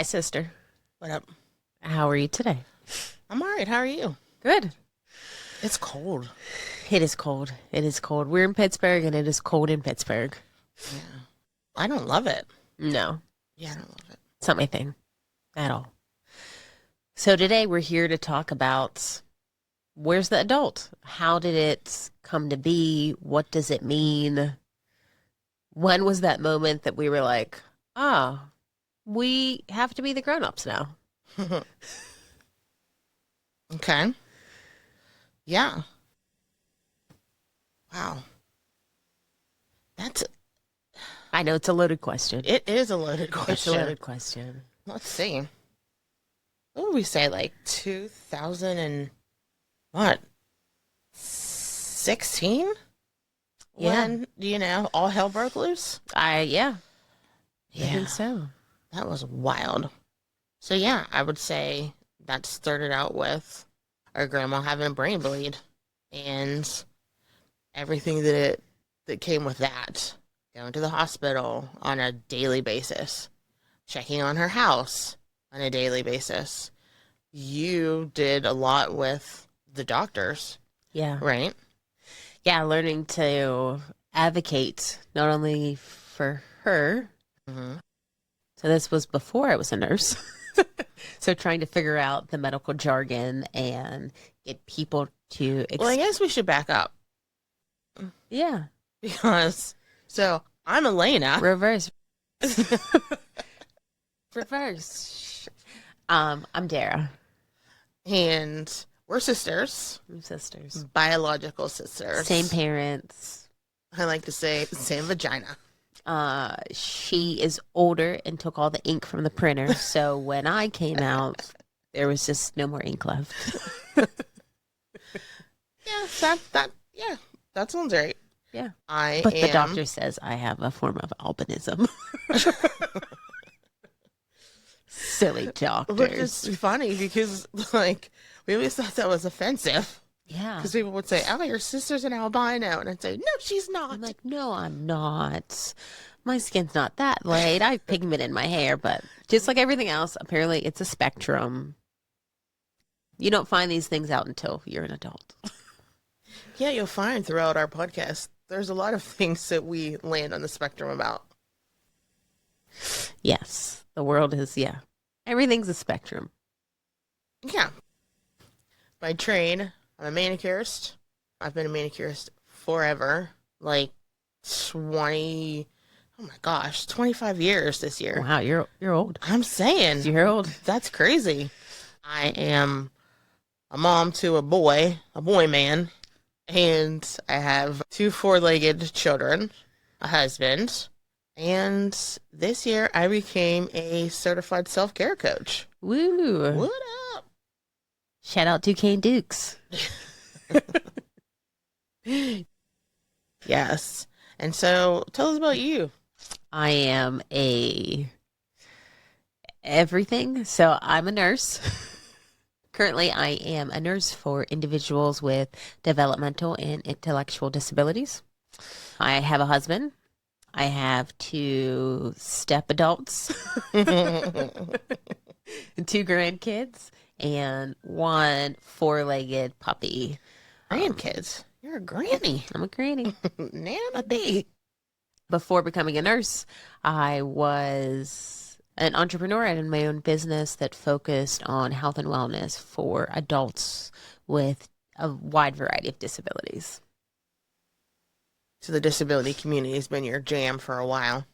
Hi, sister. What up? How are you today? I'm all right. How are you? Good. It's cold. It is cold. It is cold. We're in Pittsburgh, and it is cold in Pittsburgh. Yeah. I don't love it. No, Yeah, I don't love it. it's not my thing at all. So today we're here to talk about where's the adult? How did it come to be? What does it mean? When was that moment that we were like, ah, we have to be the grown-ups now? Okay. Yeah. Wow. That's I know it's a loaded question. it is a loaded question. It's a loaded question. Let's see. What would we say? Like 2000 and what? 16? Yeah. When, all hell broke loose? Yeah, I Yeah. think so. That was wild. So yeah, I would say that started out with our grandma having a brain bleed and everything that came with that. Going to the hospital on a daily basis, checking on her house on a daily basis. You did a lot with the doctors, Yeah. right? Yeah, learning to advocate not only for her. Mm-hmm. So this was before I was a nurse. So trying to figure out the medical jargon and get people to Well, I guess we should back up yeah, because I'm Alayna. reverse. Reverse. I'm Darah. And we're sisters, I'm sisters. biological sisters. Same parents. I like to say same vagina. She is older and took all the ink from the printer. So when I came out, there was just no more ink left. Yeah, yeah, that sounds right. Yeah. I But am. the doctor says I have a form of albinism. Silly Which doctors. is funny because we always thought that was offensive Yeah. because people would say, "Oh, your sister's an albino," and I'd say, "No, she's not." I'm like, no, I'm not. My skin's not that light. I have pigment in my hair, but just like everything else, apparently it's a spectrum. You don't find these things out until you're an adult. Yeah, you'll find throughout our podcast, there's a lot of things that we land on the spectrum about. Yes. The world is, yeah. Everything's a spectrum. Yeah. By trade, I'm a manicurist. I've been a manicurist forever, like 20. Oh my gosh, 25 years this year. Wow, you're old. I'm saying You're old. that's crazy. I am a mom to a boy man, and I have two four-legged children, a husband, and this year I became a certified self-care coach. Woo. What up? Shout out to Kane Dukes. Yes. And so tell us about you. I am a everything. So I'm a nurse. Currently, I am a nurse for individuals with developmental and intellectual disabilities. I have a husband. I have two step adults, and two grandkids, and one four-legged puppy. Grandkids. You're a granny. I'm a granny. Nana D. Before becoming a nurse, I was an entrepreneur. I had my own business that focused on health and wellness for adults with a wide variety of disabilities. So the disability community has been your jam for a while.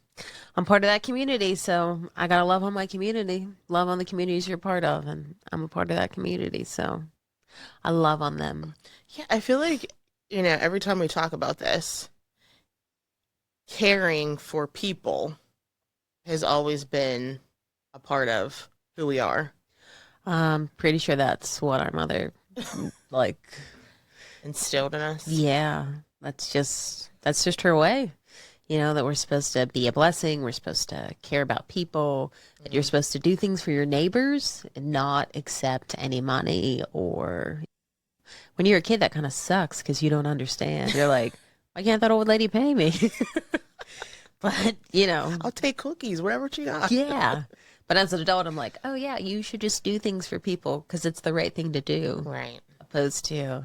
I'm part of that community, so I gotta love on my community, love on the communities you're part of, and I'm a part of that community, so I love on them. Yeah, I feel like, every time we talk about this, caring for people has always been a part of who we are. I'm pretty sure that's what our mother, like, Instilled in us. yeah, that's just her way. That we're supposed to be a blessing. We're supposed to care about people. That you're supposed to do things for your neighbors and not accept any money. Or when you're a kid, that kind of sucks because you don't understand. You're like, why can't that old lady pay me? But, I'll take cookies, wherever she got. yeah. But as an adult, I'm like, oh yeah, you should just do things for people because it's the right thing to do, Right. opposed to,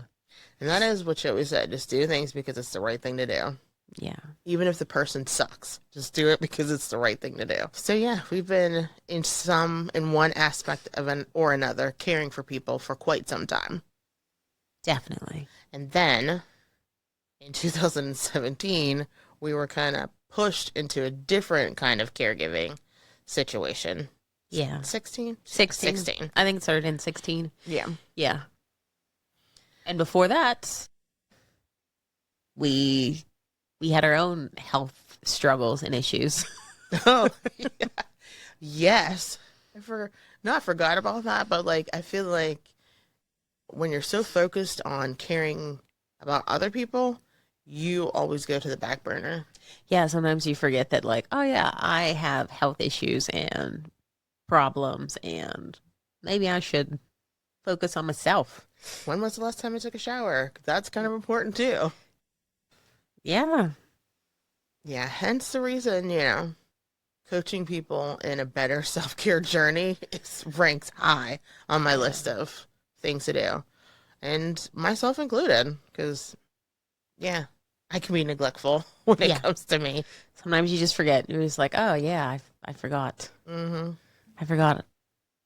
And that is what you always said. Just do things because it's the right thing to do. yeah. Even if the person sucks, just do it because it's the right thing to do. So yeah, we've been in one aspect of an or another caring for people for quite some time. Definitely. And then in 2017, we were kind of pushed into a different kind of caregiving situation. Yeah. 16? 16. 16. I think it started in 16. Yeah. Yeah. And before that, we had our own health struggles and issues. Oh, yeah. Yes. Not forgot about that, but like I feel like when you're so focused on caring about other people, you always go to the back burner. Yeah, sometimes you forget that, like, oh yeah, I have health issues and problems, and maybe I should focus on myself. When was the last time I took a shower? That's kind of important too. Yeah. Yeah, hence the reason, coaching people in a better self-care journey ranks high on my list of things to do. And myself included, because, yeah, I can be neglectful when it Yeah. comes to me. Sometimes you just forget. You're just like, oh yeah, I forgot. Mm-hmm. I forgot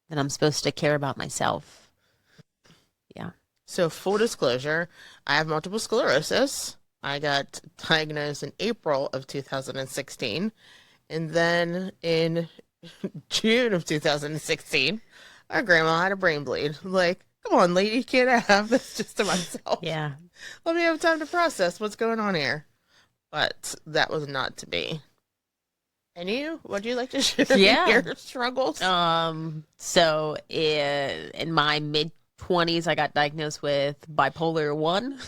that I'm supposed to care about myself. Yeah. So, full disclosure, I have multiple sclerosis. I got diagnosed in April of 2016. And then in June of 2016, our grandma had a brain bleed. Like, come on, lady, can't I have this just to myself? Yeah. Let me have time to process what's going on here. But that was not to be. And you? Would you like to share your struggles? So in my mid-20s, I got diagnosed with bipolar 1.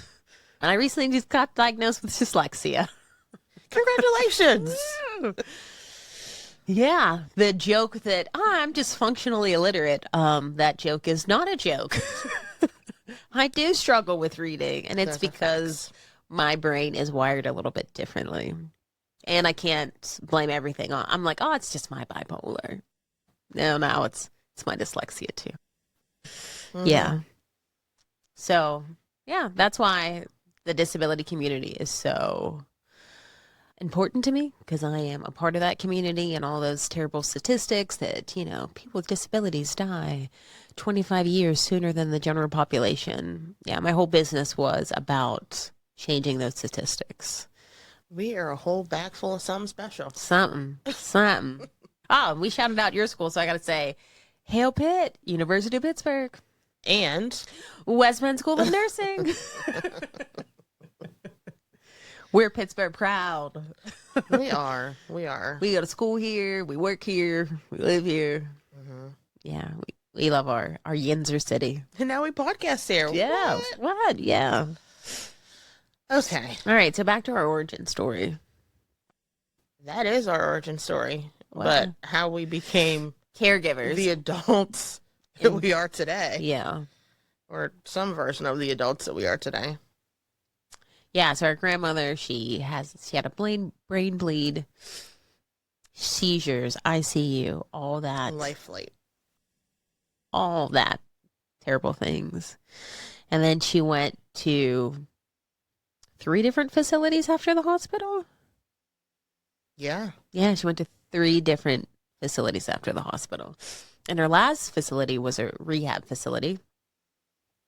And I recently just got diagnosed with dyslexia. Congratulations! Yeah, the joke that I'm just functionally illiterate, that joke is not a joke. I do struggle with reading, and it's because my brain is wired a little bit differently. And I can't blame everything on. I'm like, oh, it's just my bipolar. No, it's my dyslexia too. Mm-hmm. Yeah. So, yeah, that's why the disability community is so important to me, because I am a part of that community, and all those terrible statistics that, people with disabilities die 25 years sooner than the general population. Yeah, my whole business was about changing those statistics. We are a whole bag full of something special. Something. Oh, we shouted out your school, so I got to say, Hail Pitt, University of Pittsburgh. And West Penn School of Nursing. We're Pittsburgh proud. We are. We go to school here. We work here. We live here. Mm-hmm. Yeah, we love our Yinzer city. And now we podcast here. Yeah. What? Yeah. Okay. All right, so back to our origin story. That is our origin story. Wow. But how we became caregivers, the adults that we are today. Yeah. Or some version of the adults that we are today. Yeah, so our grandmother, she had a brain bleed, seizures, ICU, all that. Life flight. All that terrible things. And then she went to 3 different facilities after the hospital. Yeah. Yeah, she went to 3 different facilities after the hospital. And her last facility was a rehab facility.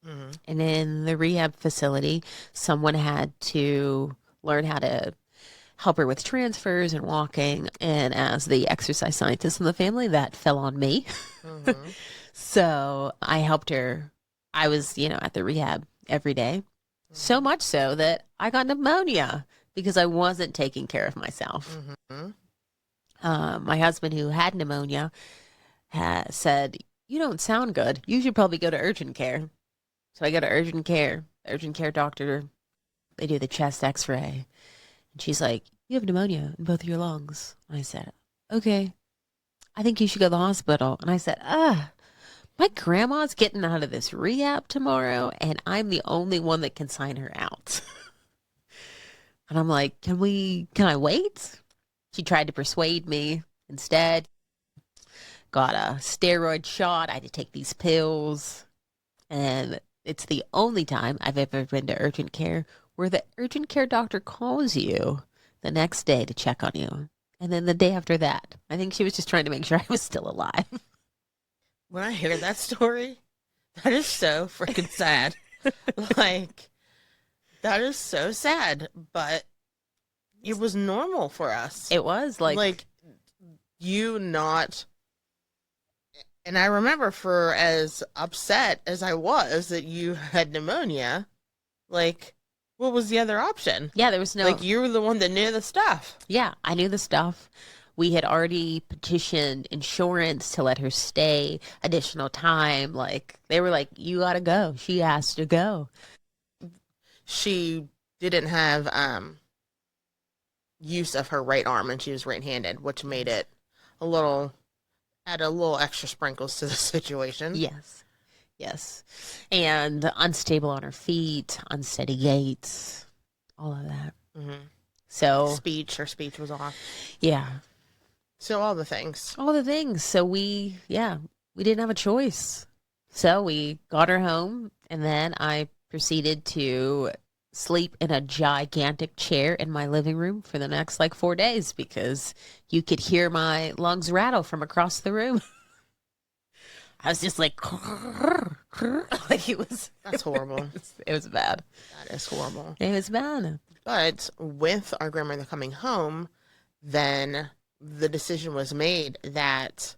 Mm-hmm. And in the rehab facility, someone had to learn how to help her with transfers and walking. And as the exercise scientist in the family, that fell on me. Mm-hmm. So I helped her. I was, at the rehab every day. Mm-hmm. So much so that I got pneumonia because I wasn't taking care of myself. Mm-hmm. My husband, who had pneumonia, said, "You don't sound good. You should probably go to urgent care." So I go to urgent care doctor. They do the chest x-ray. And she's like, "You have pneumonia in both of your lungs." And I said, "Okay, I think you should go to the hospital." And I said, my grandma's getting out of this rehab tomorrow, and I'm the only one that can sign her out. And I'm like, can I wait? She tried to persuade me instead. got a steroid shot. I had to take these pills. And it's the only time I've ever been to urgent care where the urgent care doctor calls you the next day to check on you. And then the day after that, I think she was just trying to make sure I was still alive. When I hear that story, that is so freaking sad. Like, that is so sad. But it was normal for us. It was like you not. And I remember, for as upset as I was that you had pneumonia, like, what was the other option? yeah, there was no, Like, you were the one that knew the stuff. yeah, I knew the stuff. We had already petitioned insurance to let her stay additional time. Like, they were like, you gotta go. She has to go. She didn't have use of her right arm, and she was right-handed, which made it add a little extra sprinkles to the situation. Yes. Yes. And unstable on her feet, unsteady gait, all of that. Mm-hmm. So, Her speech was off. yeah, So all the things. all the things. So we didn't have a choice. So we got her home, and then I proceeded to sleep in a gigantic chair in my living room for the next 4 days because you could hear my lungs rattle from across the room. I was just like, like it was. That's horrible. It was bad. That is horrible. It was bad. But with our grandmother coming home, then the decision was made that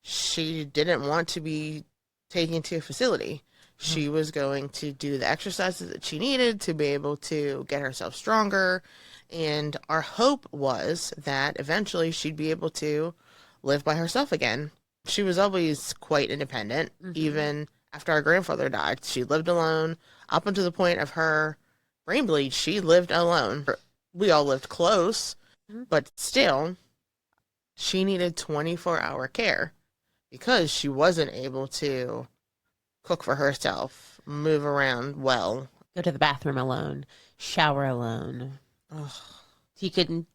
she didn't want to be taken to a facility. She was going to do the exercises that she needed to be able to get herself stronger. And our hope was that eventually she'd be able to live by herself again. She was always quite independent, even after our grandfather died. She lived alone up until the point of her brain bleed. She lived alone. We all lived close, but still, she needed 24-hour care because she wasn't able to cook for herself, move around well. Go to the bathroom alone, shower alone. Ugh. She couldn't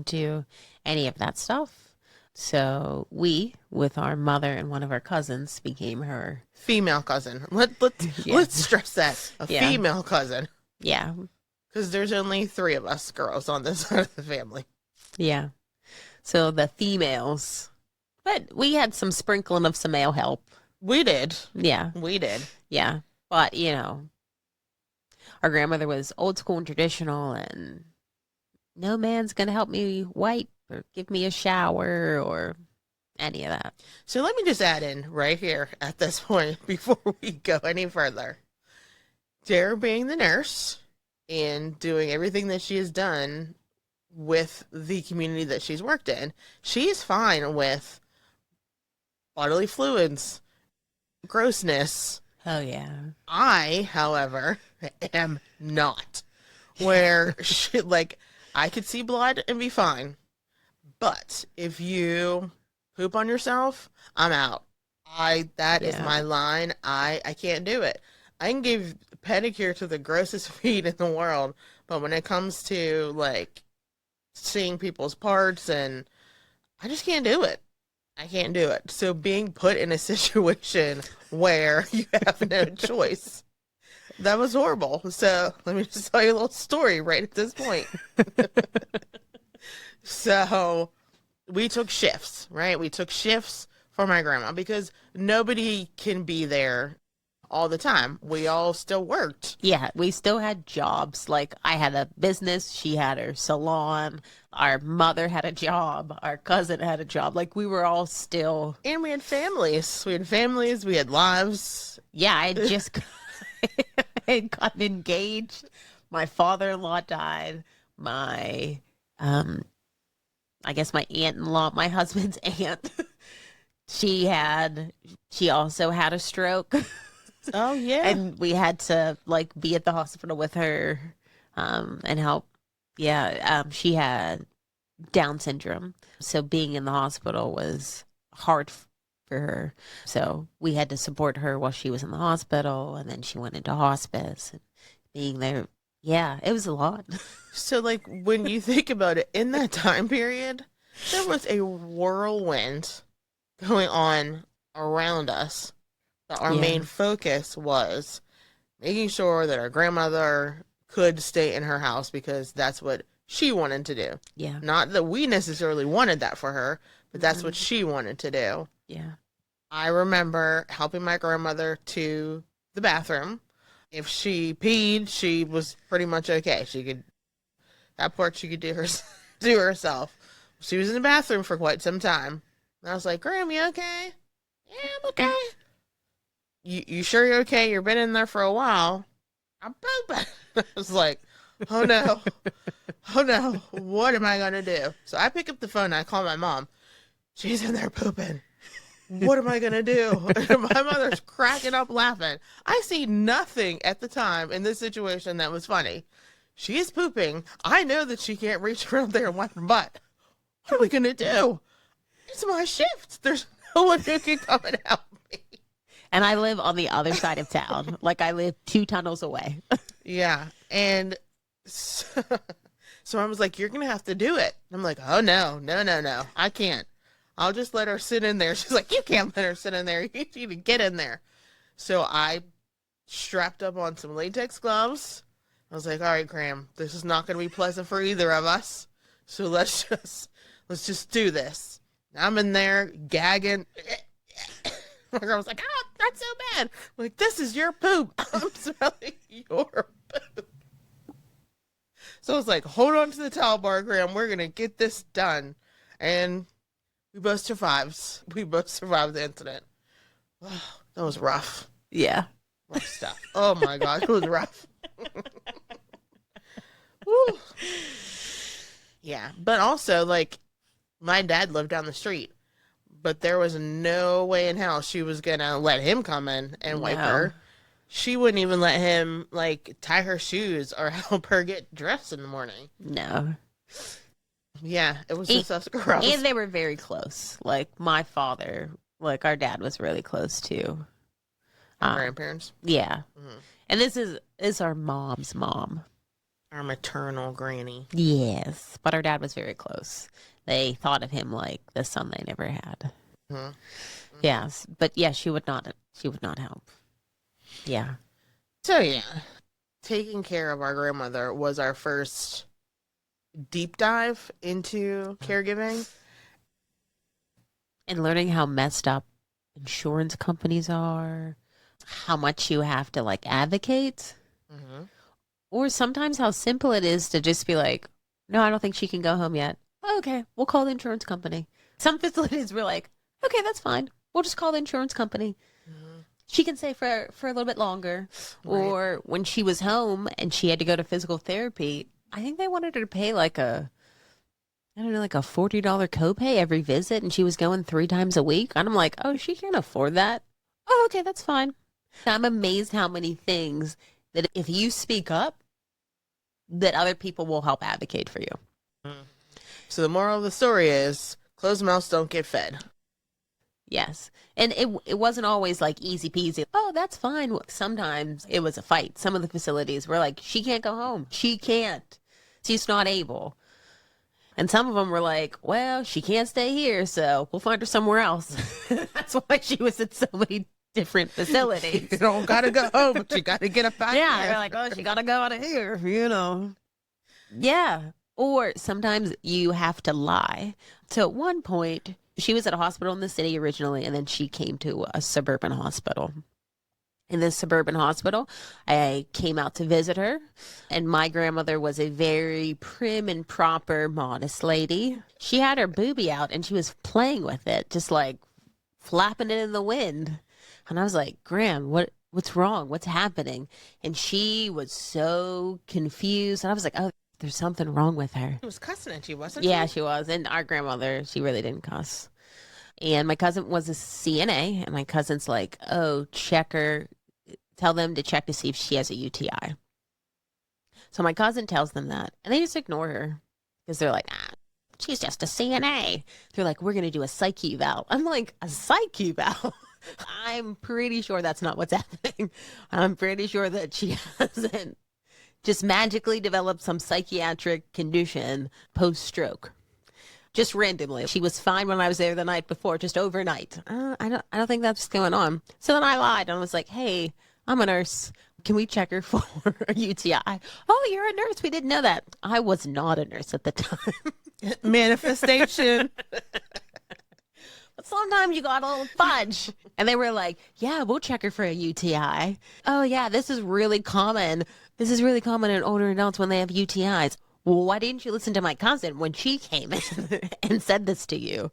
do any of that stuff. So we, with our mother and one of our cousins, became her Female cousin. Let's stress that. A Yeah. female cousin. Yeah. Because there's only 3 of us girls on this side of the family. Yeah. So the females. But we had some sprinkling of some male help. We did. Yeah. We did. Yeah. But, our grandmother was old school and traditional, and no man's going to help me wipe or give me a shower or any of that. So let me just add in right here at this point before we go any further. Darah being the nurse and doing everything that she has done with the community that she's worked in, she's fine with bodily fluids, grossness. Oh, yeah. I, however, am not. Where I could see blood and be fine. But if you poop on yourself, I'm out. That is my line. I can't do it. I can give pedicure to the grossest feet in the world, but when it comes to seeing people's parts, and I just can't do it. I can't do it. So being put in a situation where you have no choice, that was horrible. So let me just tell you a little story right at this point. So we took shifts, right? We took shifts for my grandma because nobody can be there all the time. We all still worked. Yeah, we still had jobs. Like, I had a business, she had her salon, our mother had a job, our cousin had a job. Like, we were all still. And we had families. We had lives. Yeah, I had just I had gotten engaged. My father-in-law died. My, I guess my aunt-in-law, my husband's aunt, she also had a stroke. Oh, yeah. And we had to be at the hospital with her and help. Yeah, she had Down syndrome. So being in the hospital was hard for her. So we had to support her while she was in the hospital. And then she went into hospice. And being there, yeah, it was a lot. So, when you think about it, in that time period, there was a whirlwind going on around us that our Yeah. main focus was making sure that our grandmother could stay in her house because that's what she wanted to do. Yeah. Not that we necessarily wanted that for her, but that's what Mhm. she wanted to do. Yeah. I remember helping my grandmother to the bathroom. If she peed, she was pretty much okay. She could, that part she could do her do herself. She was in the bathroom for quite some time. And I was like, Graham, you okay? Yeah, I'm okay. You sure you're okay? You've been in there for a while. I'm pooping. I was like, oh no. Oh no. What am I going to do? So I pick up the phone and I call my mom. She's in there pooping. What am I going to do? And my mother's cracking up laughing. I see nothing at the time in this situation that was funny. She is pooping. I know that she can't reach around there and wipe her butt. What are we going to do? It's my shift. There's no one who can come and help me. And I live on the other side of town. Like I live 2 tunnels away. Yeah. And so, so I was like, you're going to have to do it. I'm like, oh, no. I can't. I'll just let her sit in there. She's like, you can't let her sit in there. You need to get in there. So I strapped up on some latex gloves. I was like, all right, Graham, this is not going to be pleasant for either of us. So let's just do this. I'm in there gagging. My girl was like, oh, that's so bad. I'm like, this is your poop. I'm smelling your poop. So I was like, hold on to the towel bar, Graham. We're going to get this done. And we both survived. We both survived the incident. Oh, that was rough. Yeah. Rough stuff. Oh my God, it was rough. Woo. Yeah, but also, like, my dad lived down the street, but there was no way in hell she was gonna let him come in and wipe No. her. She wouldn't even let him, like, tie her shoes or help her get dressed in the morning. No. Yeah, it was just gross. And they were very close. Like my father, like our dad was really close too. Grandparents. Yeah. Mhm. And this is our mom's mom. Our maternal granny. Yes. But our dad was very close. They thought of him like the son they never had. Mhm. Yes. But yeah, she would not help. Yeah. So yeah, taking care of our grandmother was our first deep dive into caregiving. And learning how messed up insurance companies are, how much you have to like advocate, Mm-hmm. or sometimes how simple it is to just be like, no, I don't think she can go home yet. Okay, we'll call the insurance company. Some facilities were like, okay, that's fine. We'll just call the insurance company. Mm-hmm. She can stay for a little bit longer. Right. Or when she was home and she had to go to physical therapy, I think they wanted her to pay like a $40 copay every visit, and she was going 3 times a week. And I'm like, oh, she can't afford that. Oh, okay, that's fine. I'm amazed how many things that if you speak up, that other people will help advocate for you. So the moral of the story is closed mouths don't get fed. Yes. And it wasn't always like easy peasy. Oh, that's fine. Sometimes it was a fight. Some of the facilities were like, she can't go home. She can't. She's not able. And some of them were like, well, she can't stay here, so we'll find her somewhere else. That's why she was in so many different facilities. You don't gotta go home, but you gotta get up out Yeah, here. they're like, oh, she gotta go out of here, you know. Yeah. Or sometimes you have to lie. So at one point, she was at a hospital in the city originally, and then she came to a suburban hospital. In this suburban hospital, I came out to visit her, and my grandmother was a very prim and proper, modest lady. She had her boobie out, and she was playing with it, just like flapping it in the wind. And I was like, Gram, what's wrong? What's happening? And she was so confused. And I was like, oh, there's something wrong with her. She was cussing at you, wasn't Yeah, she? she was. And our grandmother, she really didn't cuss. And my cousin was a CNA, and my cousin's like, oh, check her. Tell them to check to see if she has a UTI. So my cousin tells them that, and they just ignore her because they're like, she's just a CNA. They're like, we're going to do a psych eval. I'm like, a psych eval? I'm pretty sure that's not what's happening. I'm pretty sure that she hasn't just magically developed some psychiatric condition post-stroke. just randomly. She was fine when I was there the night before, just overnight. I don't think that's what's going on. So then I lied and was like, hey, I'm a nurse. Can we check her for a UTI? Oh, you're a nurse. We didn't know that. I was not a nurse at the time. Manifestation. But sometimes you got a little fudge. And they were like, yeah, we'll check her for a UTI. Oh, yeah, this is really common. This is really common in older adults when they have UTIs. Well, why didn't you listen to my cousin when she came in and said this to you?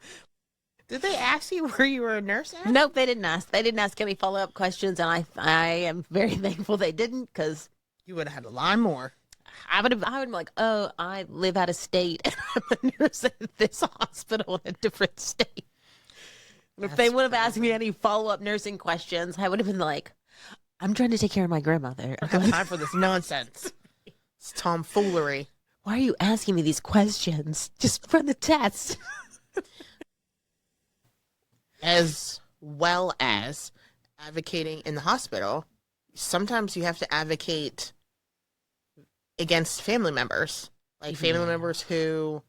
Did they ask you where you were a nurse at? Nope, they didn't ask. They didn't ask any follow-up questions, and I am very thankful they didn't, because You would have had to lie more. I would be like, oh, I live out of state, and I'm a nurse at this hospital in a different state. And if they would have asked me any follow-up nursing questions, I would have been like, I'm trying to take care of my grandmother. I don't have time for this nonsense. It's tomfoolery. Why are you asking me these questions? Just run the test. As well as advocating in the hospital, sometimes you have to advocate against family members. Like family members who,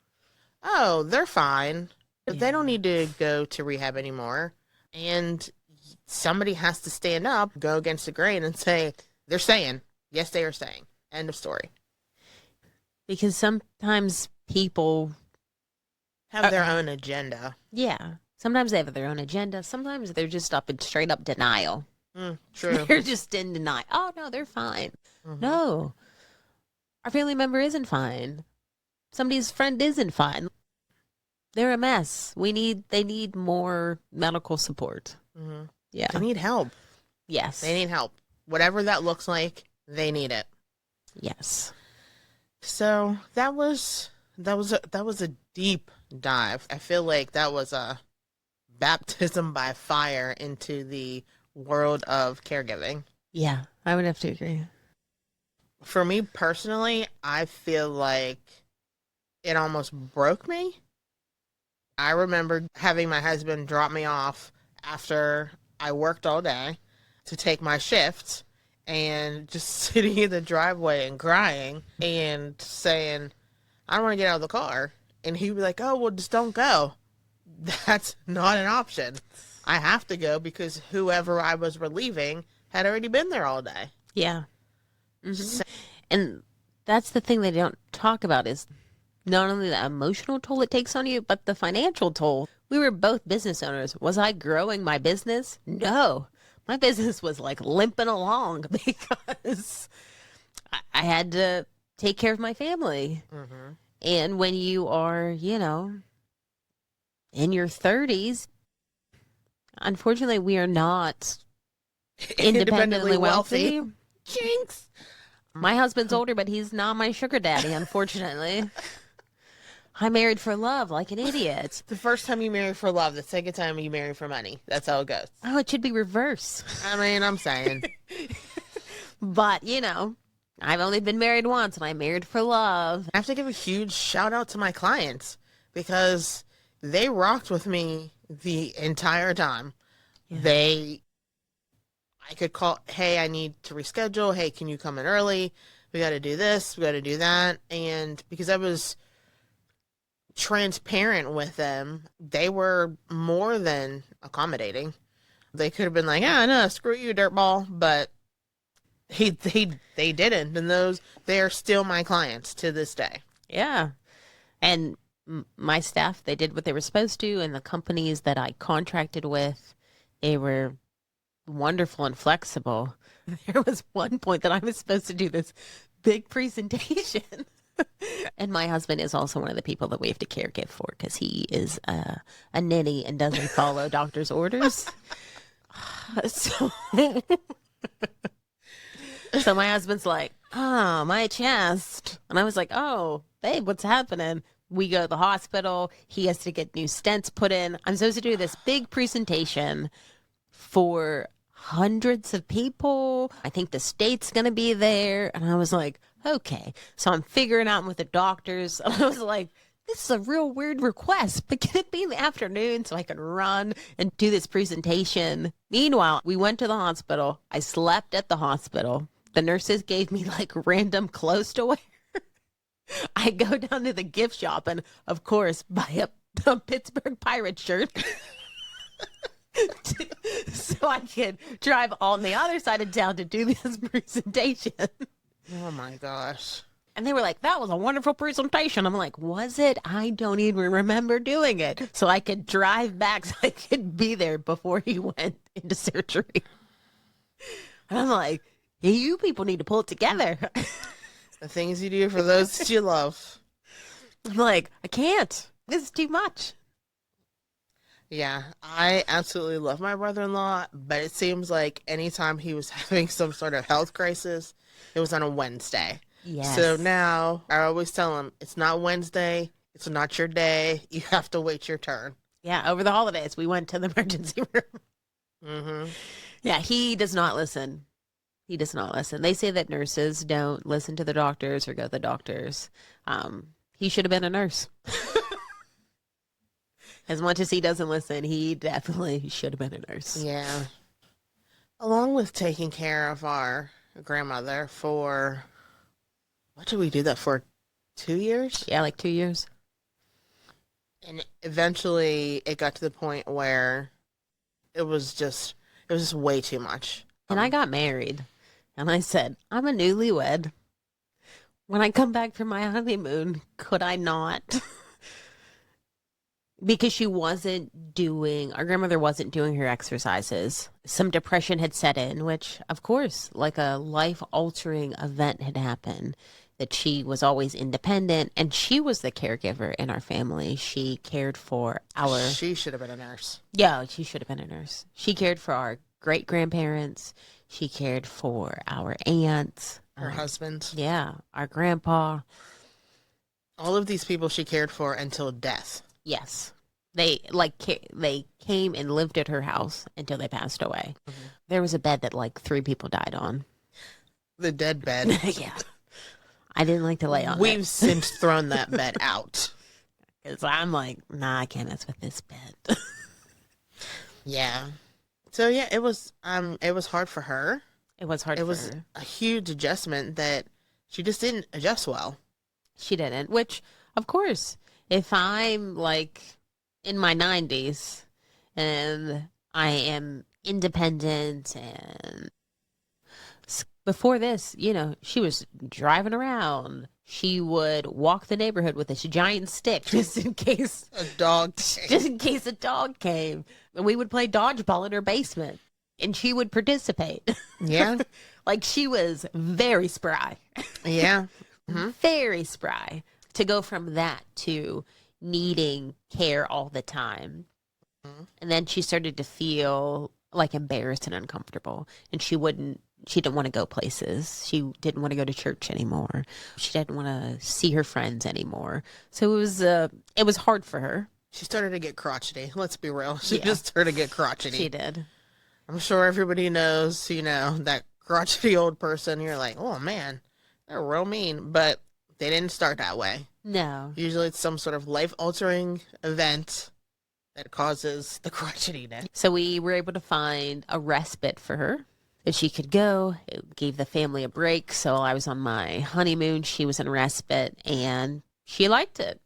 oh, they're fine. But they don't need to go to rehab anymore. And somebody has to stand up, go against the grain and say, they're saying, yes, they are saying. End of story. Because sometimes people Have their own agenda. yeah. Sometimes they have their own agenda. Sometimes they're just up in straight up denial. True. They're just in denial. Oh, no, they're fine. No, our family member isn't fine. Somebody's friend isn't fine. They're a mess. They need more medical support. Yeah. They need help. Yes. They need help. Whatever that looks like, they need it. Yes. So that was a deep dive. I feel like that was a baptism by fire into the world of caregiving. Yeah, I would have to agree. For me personally, I feel like it almost broke me. I remember having my husband drop me off after I worked all day to take my shift and just sitting in the driveway and crying and saying, I don't want to get out of the car. And he'd be like, oh, well, just don't go. That's not an option. I have to go because whoever I was relieving had already been there all day. Yeah. So, and that's the thing they don't talk about is not only the emotional toll it takes on you, but the financial toll. We were both business owners. Was I growing my business? No. My business was like limping along because I had to take care of my family. And when you are, in your 30s, unfortunately, we are not independently wealthy. Jinx. My husband's older, but he's not my sugar daddy, unfortunately. I married for love like an idiot. The first time you marry for love, the second time you marry for money. That's how it goes. Oh, it should be reverse. I mean, I'm saying. But, I've only been married once, and I married for love. I have to give a huge shout out to my clients because they rocked with me the entire time. Yeah. I could call, hey, I need to reschedule. Hey, can you come in early? We got to do this. We got to do that. And because I was transparent with them, they were more than accommodating. They could have been like, yeah, no, screw you, dirtball. But they didn't. And they are still my clients to this day. Yeah. And my staff, they did what they were supposed to. And the companies that I contracted with, they were wonderful and flexible. There was one point that I was supposed to do this big presentation. And my husband is also one of the people that we have to caregive for because he is a ninny and doesn't follow doctor's orders. So my husband's like, oh, my chest. And I was like, oh, babe, what's happening? We go to the hospital. He has to get new stents put in. I'm supposed to do this big presentation for hundreds of people. I think the state's going to be there. And I was like, okay. So I'm figuring out with the doctors. And I was like, this is a real weird request, but can it be in the afternoon so I can run and do this presentation? Meanwhile, we went to the hospital. I slept at the hospital. The nurses gave me like random clothes to wear. I go down to the gift shop and, of course, buy a Pittsburgh Pirate shirt so I can drive on the other side of town to do this presentation. Oh my gosh. And they were like, that was a wonderful presentation. I'm like, was it? I don't even remember doing it. So I could drive back so I could be there before he went into surgery. And I'm like, hey, you people need to pull it together. The things you do for those that you love. I'm like, I can't. This is too much. Yeah, I absolutely love my brother-in-law, but it seems like anytime he was having some sort of health crisis, it was on a Wednesday. Yes. So now I always tell him, it's not Wednesday. It's not your day. You have to wait your turn. Yeah, over the holidays, we went to the emergency room. Mm-hmm. Yeah, he does not listen. He does not listen. They say that nurses don't listen to the doctors or go to the doctors. He should have been a nurse. As much as he doesn't listen, he definitely should have been a nurse. Yeah. Along with taking care of our grandmother for, what did we do that for? 2 years? Yeah, like 2 years. And eventually it got to the point where it was just way too much. And I got married. And I said, I'm a newlywed. When I come back from my honeymoon, could I not? Because our grandmother wasn't doing her exercises. Some depression had set in, which, of course, like a life-altering event had happened, that she was always independent, and she was the caregiver in our family. She cared for She should have been a nurse. Yeah, she should have been a nurse. She cared for our great-grandparents. She cared for our aunts. Her husband. Yeah, our grandpa. All of these people she cared for until death. Yes. They came and lived at her house until they passed away. Mm-hmm. There was a bed that like 3 people died on. The dead bed. Yeah. I didn't like to lay on it. We've since thrown that bed out. Because I'm like, nah, I can't mess with this bed. Yeah. So yeah, it was hard for her. It was hard for her. It was a huge adjustment that she just didn't adjust well. She didn't, which, of course, if I'm like in my 90s and I am independent, and before this, she was driving around. She would walk the neighborhood with this giant stick just in case a dog came. And we would play dodgeball in her basement and she would participate. Yeah. Like she was very spry. Yeah. Mm-hmm. Very spry. To go from that to needing care all the time. Mm-hmm. And then she started to feel like embarrassed and uncomfortable. And she didn't want to go places. She didn't want to go to church anymore. She didn't want to see her friends anymore. So it was hard for her. She started to get crotchety. Let's be real. She just started to get crotchety. She did. I'm sure everybody knows, that crotchety old person. You're like, oh man, they're real mean. But they didn't start that way. No. Usually it's some sort of life-altering event that causes the crotchetiness. So we were able to find a respite for her that she could go. It gave the family a break. So I was on my honeymoon. She was in respite, and she liked it.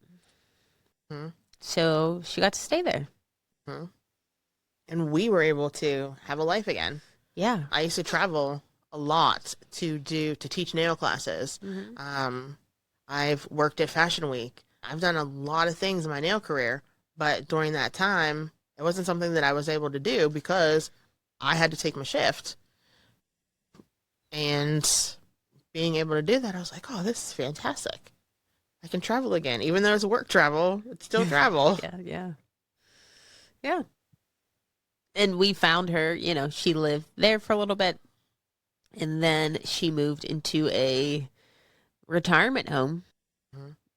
Mm-hmm. So she got to stay there. Mm-hmm. And we were able to have a life again. Yeah. I used to travel a lot to teach nail classes. Mm-hmm. I've worked at Fashion Week. I've done a lot of things in my nail career, but during that time, it wasn't something that I was able to do because I had to take my shift. And being able to do that, I was like, oh, this is fantastic. I can travel again. Even though it's work travel, it's still travel. Yeah. And we found her, she lived there for a little bit. And then she moved into a retirement home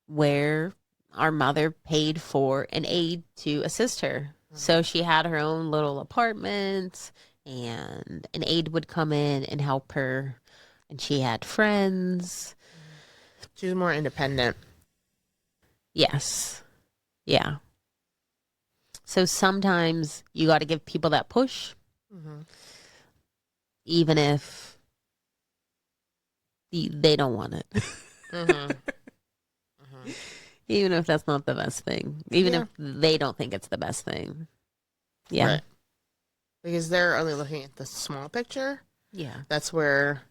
where our mother paid for an aide to assist her. So she had her own little apartment, and an aide would come in and help her. And she had friends. She was more independent. Yes. Yeah. So sometimes you got to give people that push, even if they don't want it. Even if that's not the best thing. Even Yeah. if they don't think it's the best thing. Yeah. Right. Because they're only looking at the small picture. Yeah. That's where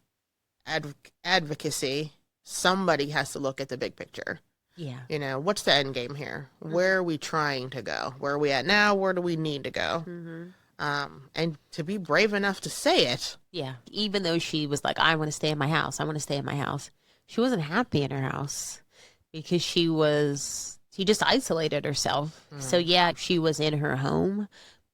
advocacy, somebody has to look at the big picture. Yeah. You know, what's the end game here? Where are we trying to go? Where are we at now? Where do we need to go? Mm-hmm. And to be brave enough to say it. Yeah. Even though she was like, I want to stay in my house. I want to stay in my house. She wasn't happy in her house because she just isolated herself. So yeah, she was in her home,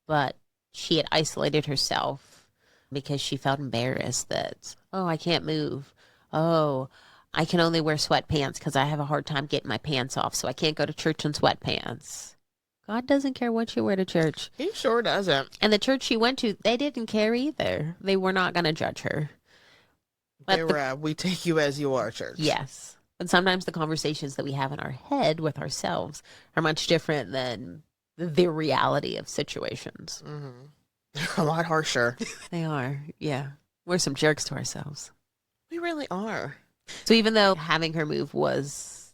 but she had isolated herself because she felt embarrassed that, oh, I can't move. Oh, I can only wear sweatpants because I have a hard time getting my pants off, so I can't go to church in sweatpants. God doesn't care what you wear to church. He sure doesn't. And the church she went to, they didn't care either. They were not going to judge her. They were, we take you as you are, church. Yes. But sometimes the conversations that we have in our head with ourselves are much different than the reality of situations. Mm-hmm. They're a lot harsher. They are. Yeah. We're some jerks to ourselves. We really are. So even though having her move was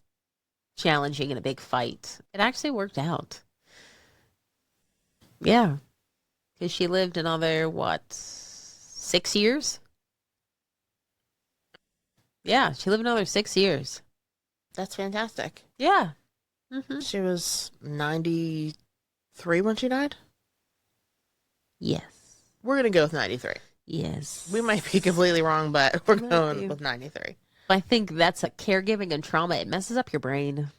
challenging and a big fight, it actually worked out. Yeah. Because she lived another, 6 years? Yeah, she lived another 6 years. That's fantastic. Yeah. Mm-hmm. She was 93 when she died? Yes. We're going to go with 93. Yes. We might be completely wrong, but we're Might going be. with 93. I think that's a caregiving and trauma. It messes up your brain.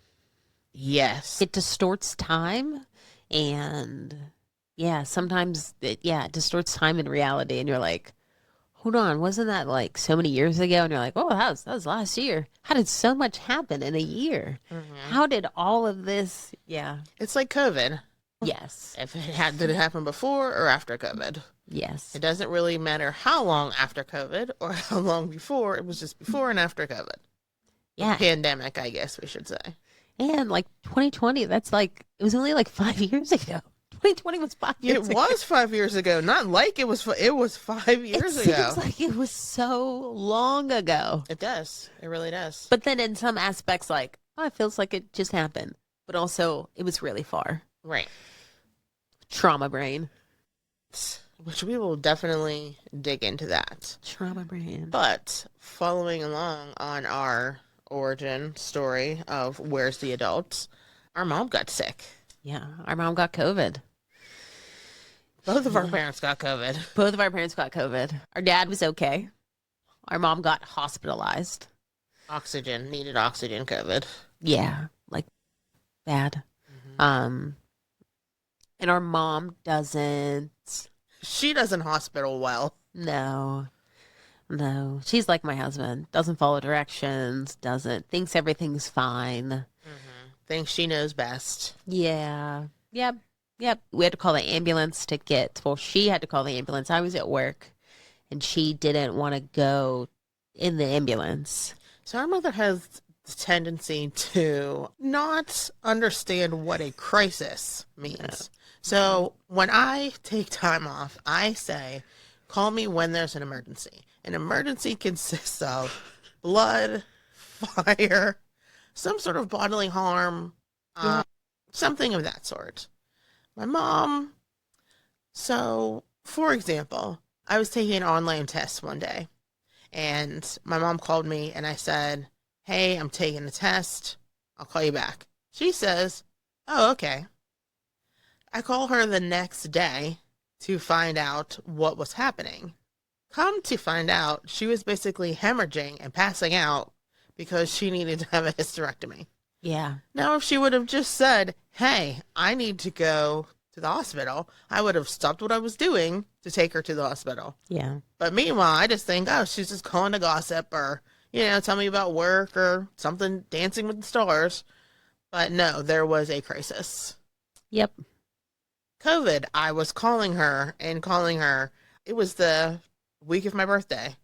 Yes. It distorts time. And yeah, sometimes it distorts time and reality. And you're like, hold on, wasn't that like so many years ago? And you're like, oh, that was last year. How did so much happen in a year? Mm-hmm. How did all of this? Yeah. It's like COVID. Yes. If did it happen before or after COVID? Yes. It doesn't really matter how long after COVID or how long before. It was just before and after COVID. Yeah. Pandemic, I guess we should say. And like 2020, that's like, it was only like 5 years ago. 2020 was 5 years It ago. was 5 years ago. Not like it was 5 years It ago. seems like it was so long ago. It does. It really does. But then in some aspects, like, oh, it feels like it just happened. But also, it was really far. Right. Trauma brain. Which we will definitely dig into that. Trauma brain. But following along on our origin story of Where's the Adults, our mom got sick. Yeah, our mom got COVID. Both of our parents got COVID. Both of our parents got COVID. Our dad was okay. Our mom got hospitalized. Needed oxygen COVID. Yeah, like bad. Mm-hmm. And our mom doesn't. She doesn't hospital well. No. She's like my husband. Doesn't follow directions. Thinks everything's fine. Mm-hmm. Thinks she knows best. Yeah. Yep. We had to call the ambulance she had to call the ambulance. I was at work and she didn't want to go in the ambulance. So our mother has the tendency to not understand what a crisis means. No. So when I take time off, I say, call me when there's an emergency. An emergency consists of blood, fire, some sort of bodily harm, something of that sort. My mom, so for example, I was taking an online test one day and my mom called me and I said, hey, I'm taking a test. I'll call you back. She says, oh, okay. I call her the next day to find out what was happening. Come to find out, she was basically hemorrhaging and passing out because she needed to have a hysterectomy. Yeah. Now, if she would have just said, hey, I need to go to the hospital, I would have stopped what I was doing to take her to the hospital. Yeah. But meanwhile, I just think, oh, she's just calling to gossip or, tell me about work or something, Dancing with the Stars. But no, there was a crisis. Yep. COVID, I was calling her. It was the week of my birthday.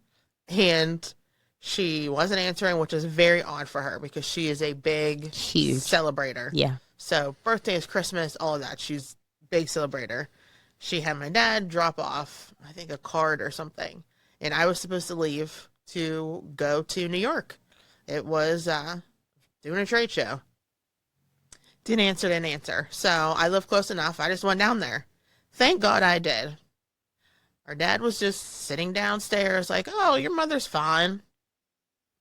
And she wasn't answering, which is very odd for her because she is a huge celebrator. Yeah. So birthdays, Christmas, all of that. She's a big celebrator. She had my dad drop off, I think, a card or something. And I was supposed to leave to go to New York. It was doing a trade show. Didn't answer. So I live close enough. I just went down there. Thank God I did. Our dad was just sitting downstairs like, oh, your mother's fine.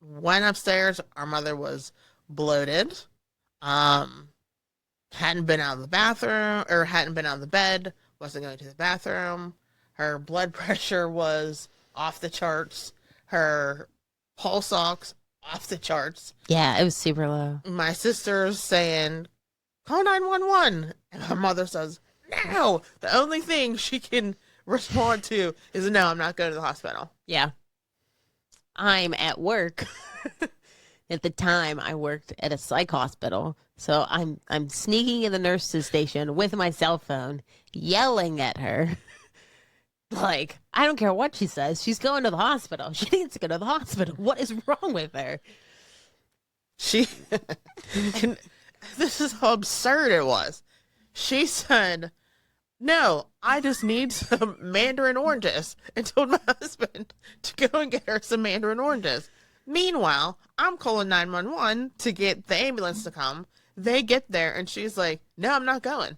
Went upstairs. Our mother was bloated. Hadn't been out of the bathroom or hadn't been out of the bed. Wasn't going to the bathroom. Her blood pressure was off the charts. Her pulse ox off the charts. Yeah, it was super low. My sister's saying, call 911. And my mother says, no. The only thing she can respond to is, no, I'm not going to the hospital. Yeah. I'm at work. At the time, I worked at a psych hospital. So I'm sneaking in the nurse's station with my cell phone, yelling at her. Like, I don't care what she says. She's going to the hospital. She needs to go to the hospital. What is wrong with her? This is how absurd it was. She said, no, I just need some mandarin oranges, and told my husband to go and get her some mandarin oranges. Meanwhile, I'm calling 911 to get the ambulance to come. They get there, and she's like, no, I'm not going.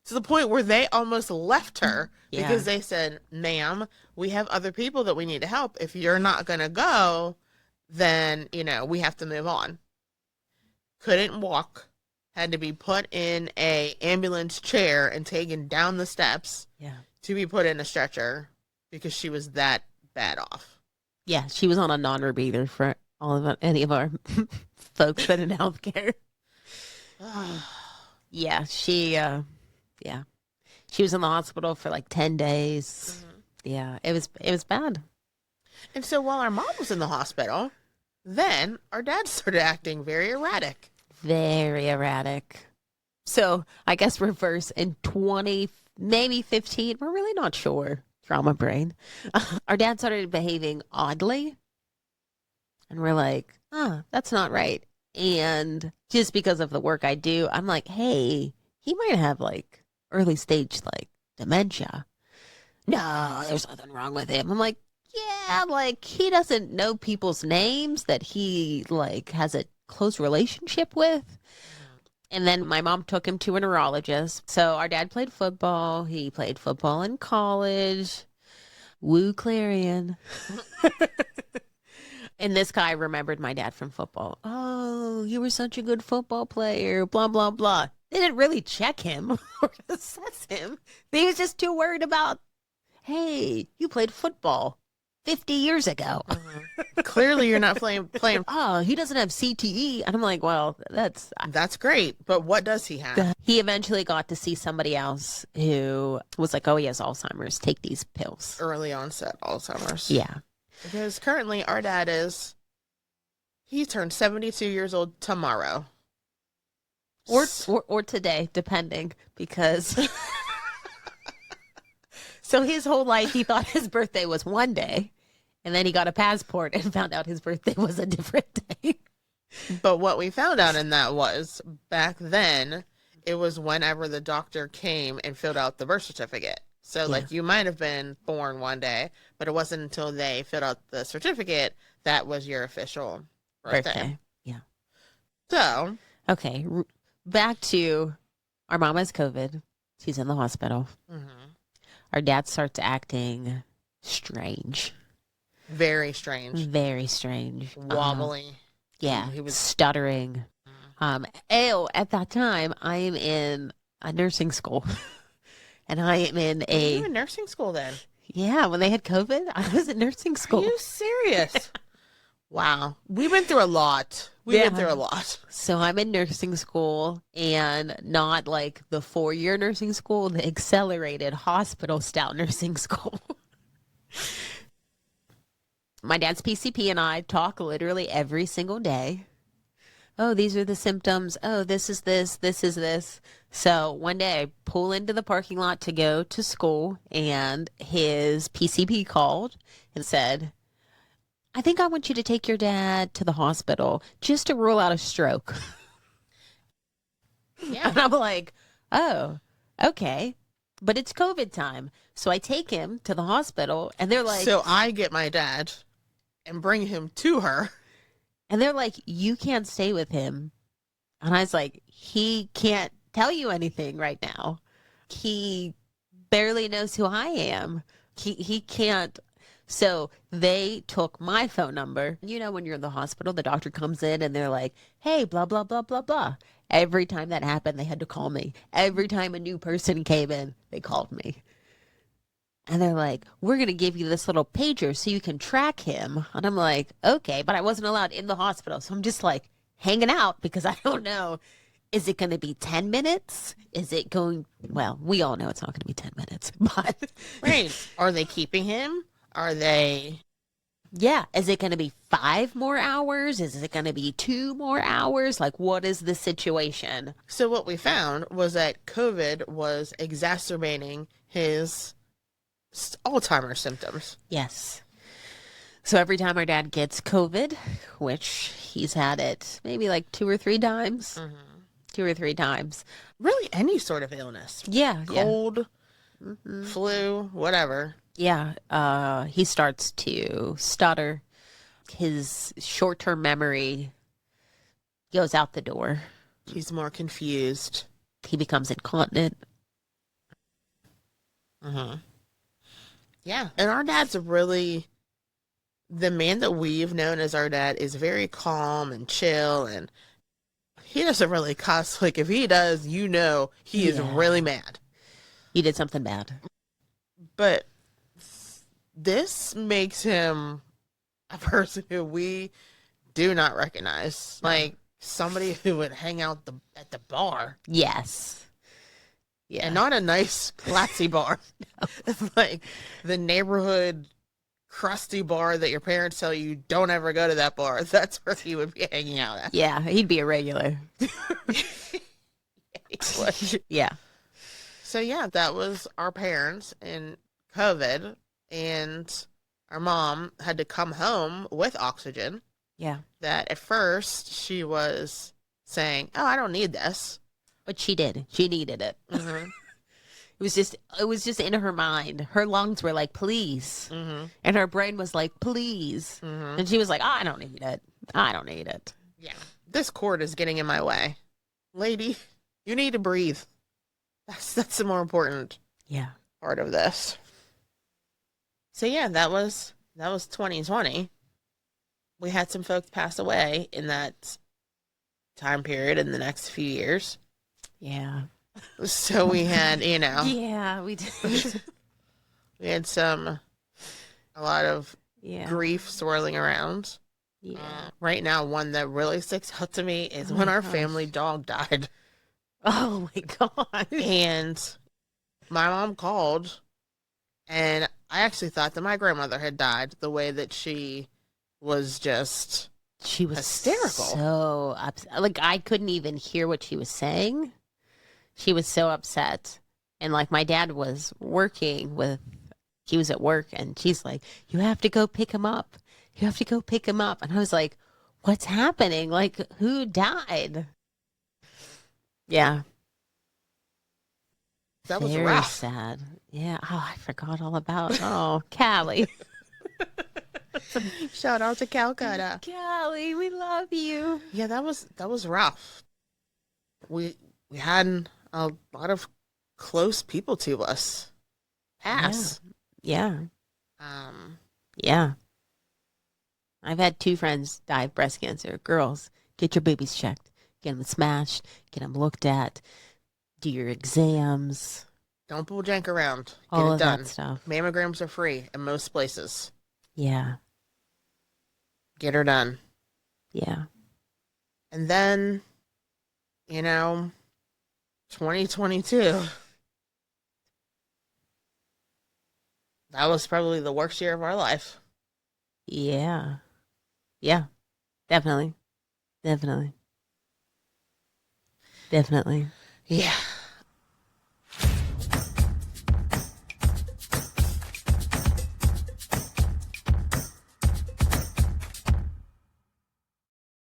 To the point where they almost left her because they said, ma'am, we have other people that we need to help. If you're not going to go, then, we have to move on. Couldn't walk. Had to be put in a ambulance chair and taken down the steps to be put in a stretcher because she was that bad off. Yeah, she was on a non-rebreather for any of our folks that in healthcare. Yeah, she was in the hospital for like 10 days. Mm-hmm. Yeah, it was bad. And so while our mom was in the hospital, then our dad started acting very erratic. Very erratic. So I guess reverse in 20, maybe 15. We're really not sure. Trauma brain. Our dad started behaving oddly. And we're like, that's not right. And just because of the work I do, I'm like, hey, he might have like early stage like dementia. No, there's nothing wrong with him. I'm like, yeah, like he doesn't know people's names that he like has a close relationship with. And then my mom took him to a neurologist. So our dad played football. He played football in college. Woo Clarion. And this guy remembered my dad from football. Oh, you were such a good football player, blah, blah, blah. They didn't really check him or assess him. They was just too worried about, hey, you played football 50 years ago. Clearly you're not playing. Oh, he doesn't have CTE. And I'm like, well, that's great. But what does he have? He eventually got to see somebody else who was like, oh, he has Alzheimer's. Take these pills. Early onset Alzheimer's. Yeah. Because currently our dad he turned 72 years old tomorrow. Or today, depending, because so his whole life he thought his birthday was one day, and then he got a passport and found out his birthday was a different day. But what we found out in that was back then it was whenever the doctor came and filled out the birth certificate. So like you might have been born one day, but it wasn't until they filled out the certificate that was your official birthday. Yeah. So okay. Back to our mom has COVID. She's in the hospital. Mm-hmm. Our dad starts acting strange. Very strange. Very strange. Wobbly. Yeah. He was stuttering. At that time, I am in a nursing school. And I am in you were in nursing school then? Yeah. When they had COVID, I was in nursing school. Are you serious? Wow. We went through a lot. We went through a lot. So I'm in nursing school, and not like the 4-year nursing school, the accelerated hospital style nursing school. My dad's PCP and I talk literally every single day. Oh, these are the symptoms. Oh, this is this. This is this. So one day I pull into the parking lot to go to school, and his PCP called and said, I think I want you to take your dad to the hospital just to rule out a stroke. Yeah. And I'm like, oh, okay. But it's COVID time. So I take him to the hospital, and they're like... So I get my dad and bring him to her. And they're like, you can't stay with him And I was like, he can't tell you anything right now. He barely knows who I am. He can't. So they took my phone number. You know, when you're in the hospital, the doctor comes in and they're like, hey, blah, blah, blah, blah, blah. Every time that happened, they had to call me. Every time a new person came in, they called me. And they're like, we're going to give you this little pager so you can track him. And I'm like, okay, but I wasn't allowed in the hospital. So I'm just like hanging out because I don't know. Is it going to be 10 minutes? Is it going, well, we all know it's not going to be 10 minutes, but. Right. Are they keeping him? Are they? Yeah. Is it going to be 5 more hours? Is it going to be 2 more hours? Like, what is the situation? So what we found was that COVID was exacerbating his Alzheimer's symptoms. Yes. So every time our dad gets COVID, which he's had it maybe like 2 or 3 times, 2 or 3 times. Really, any sort of illness. Yeah. Cold, flu, whatever. Yeah. He starts to stutter. His short-term memory goes out the door. He's more confused. He becomes incontinent. Yeah. And our dad's really, the man that we've known as our dad is very calm and chill, and he doesn't really cuss. Like, if he does, you know, he is really mad. He did something bad. But this makes him a person who we do not recognize. Like, somebody who would hang out at the bar. Yes. Yeah. And not a nice, classy bar. No. It's like the neighborhood crusty bar that your parents tell you don't ever go to that bar. That's where he would be hanging out at. Yeah, he'd be a regular. Yeah. So yeah, that was our parents in COVID, and our mom had to come home with oxygen. Yeah. That at first she was saying, "Oh, I don't need this," But she did. She needed it. It was just in her mind. Her lungs were like, please. And her brain was like, please. And she was like, oh, I don't need it. I don't need it. Yeah. This cord is getting in my way. Lady, you need to breathe. That's the more important part of this. So yeah, that was 2020. We had some folks pass away in that time period in the next few years. Yeah. So we had, Yeah, we did. we had a lot of grief swirling around. Yeah. Right now, one that really sticks out to me is when our family dog died. Oh my God. And my mom called, and I actually thought that my grandmother had died, the way that she was just She was hysterical. So upset. Like, I couldn't even hear what she was saying. She was so upset. And like, my dad was he was at work, and she's like, you have to go pick him up. You have to go pick him up. And I was like, what's happening? Like, who died? Yeah. That was Very rough. sad. Yeah. Oh, I forgot all about, Callie. Shout out to Calcutta. Callie, we love you. Yeah, that was rough. We had a lot of close people to us pass. Yeah. Yeah. I've had 2 friends die of breast cancer. Girls, get your babies checked. Get them smashed. Get them looked at. Do your exams. Don't pull jank around. Get All it of done. that stuff. Mammograms are free in most places. Yeah. Get her done. Yeah. And then, 2022. That was probably the worst year of our life. Yeah. Yeah. Definitely. Definitely. Definitely. Yeah.